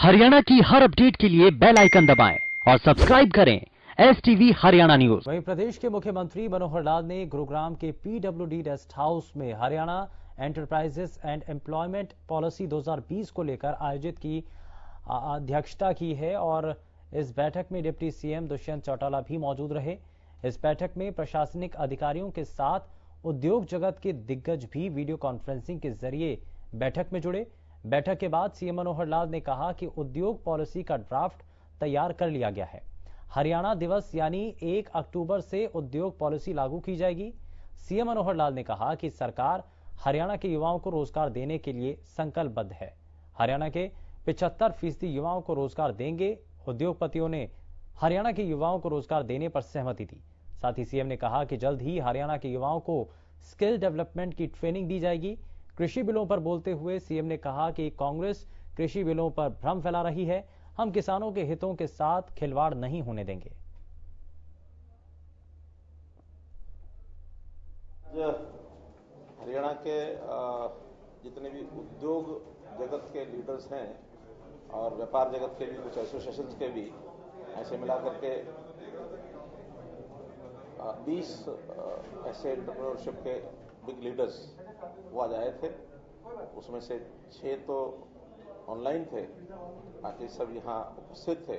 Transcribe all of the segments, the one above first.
हरियाणा की हर अपडेट के लिए बेल आइकन दबाएं और सब्सक्राइब करें STV हरियाणा न्यूज। वहीं प्रदेश के मुख्यमंत्री मनोहर लाल ने गुरुग्राम के PWD रेस्ट हाउस में Haryana enterprises and employment policy 2020 को लेकर आयोजित की अध्यक्षता की है और इस बैठक में डिप्टी सीएम दुष्यंत चौटाला भी मौजूद रहे। इस बैठक में प्रशासनिक अधिकारियों के साथ उद्योग जगत के दिग्गज भी वीडियो कॉन्फ्रेंसिंग के जरिए बैठक में जुड़े। बैठक के बाद सीएम मनोहर लाल ने कहा कि उद्योग पॉलिसी का ड्राफ्ट तैयार कर लिया गया है। हरियाणा दिवस यानी 1 अक्टूबर से उद्योग पॉलिसी लागू की जाएगी। सीएम मनोहर लाल ने कहा कि सरकार हरियाणा के युवाओं को रोजगार देने के लिए संकल्पबद्ध है। हरियाणा के 75% युवाओं को रोजगार देंगे। उद्योगपतियों ने हरियाणा के युवाओं को रोजगार देने पर सहमति दी। साथ ही सीएम ने कहा कि जल्द ही हरियाणा के युवाओं को स्किल डेवलपमेंट की ट्रेनिंग दी जाएगी। कृषि बिलों पर बोलते हुए सीएम ने कहा कि कांग्रेस कृषि बिलों पर भ्रम फैला रही है। हम किसानों के हितों के साथ खिलवाड़ नहीं होने देंगे। हरियाणा के जितने भी उद्योग जगत के लीडर्स हैं और व्यापार जगत के भी कुछ एसोसिएशंस के भी ऐसे मिलाकर के 20 ऐसे एंटरप्रेन्योरशिप के बिग लीडर्स वो आज आए थे। उसमें से 6 तो ऑनलाइन थे, बाकी सब यहाँ उपस्थित थे।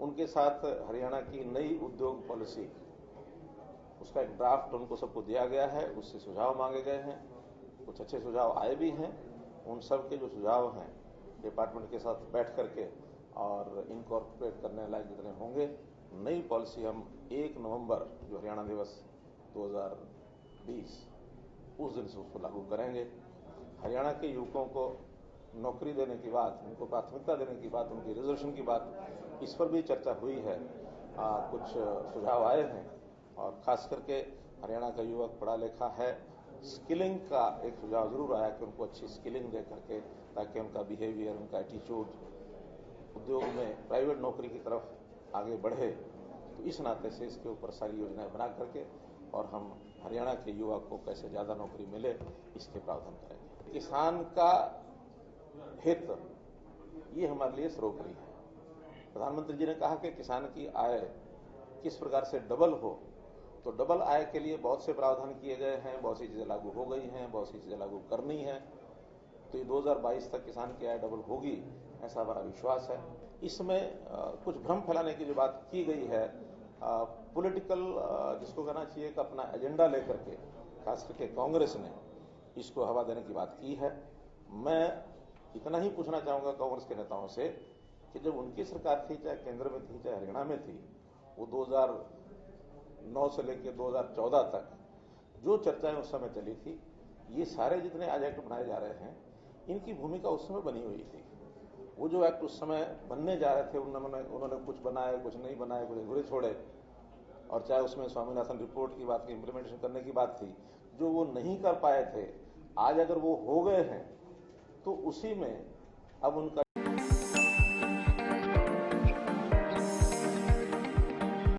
उनके साथ हरियाणा की नई उद्योग पॉलिसी उसका एक ड्राफ्ट उनको सबको दिया गया है। उससे सुझाव मांगे गए हैं, कुछ अच्छे सुझाव आए भी हैं। उन सब के जो सुझाव हैं डिपार्टमेंट के साथ बैठ करके और इनकॉर्पोरेट करने लायक जितने होंगे, नई पॉलिसी हम 1 नवंबर जो हरियाणा दिवस 2020 उस दिन से उसको लागू करेंगे। हरियाणा के युवकों को नौकरी देने की बात, उनको प्राथमिकता देने की बात, उनकी रिजर्वेशन की बात, इस पर भी चर्चा हुई है। कुछ सुझाव आए हैं और खास करके हरियाणा का युवक पढ़ा लिखा है, स्किलिंग का एक सुझाव जरूर आया कि उनको अच्छी स्किलिंग दे करके ताकि उनका बिहेवियर, उनका एटीट्यूड उद्योग में प्राइवेट नौकरी की तरफ आगे बढ़े। तो इस नाते से इसके ऊपर सारी योजनाएं बना करके और हम हरियाणा के युवा को कैसे ज्यादा नौकरी मिले इसके प्रावधान करेंगे। किसान का हित ये हमारे लिए सर्वोपरि है। प्रधानमंत्री जी ने कहा कि किसान की आय किस प्रकार से डबल हो, तो डबल आय के लिए बहुत से प्रावधान किए गए हैं, बहुत सी चीजें लागू हो गई हैं, बहुत सी चीजें लागू करनी है। तो ये 2022 तक किसान की आय डबल होगी, ऐसा हमारा विश्वास है। इसमें कुछ भ्रम फैलाने की जो बात की गई है, पॉलिटिकल जिसको कहना चाहिए कि अपना एजेंडा लेकर के खास करके कांग्रेस ने इसको हवा देने की बात की है। मैं इतना ही पूछना चाहूंगा कांग्रेस के नेताओं से कि जब उनकी सरकार थी, चाहे केंद्र में थी चाहे हरियाणा में थी, वो 2009 से लेकर 2014 तक जो चर्चाएं उस समय चली थी, ये सारे जितने आज एक्ट बनाए जा रहे हैं, इनकी भूमिका उस समय बनी हुई थी। वो जो एक्ट उस समय बनने जा रहे थे, उन्होंने कुछ बनाए, कुछ नहीं बनाए, कुछ अधूरे छोड़े। और चाहे उसमें स्वामीनाथन रिपोर्ट की बात की, इंप्लीमेंटेशन करने की बात थी, जो वो नहीं कर पाए थे, आज अगर वो हो गए हैं तो उसी में अब उनका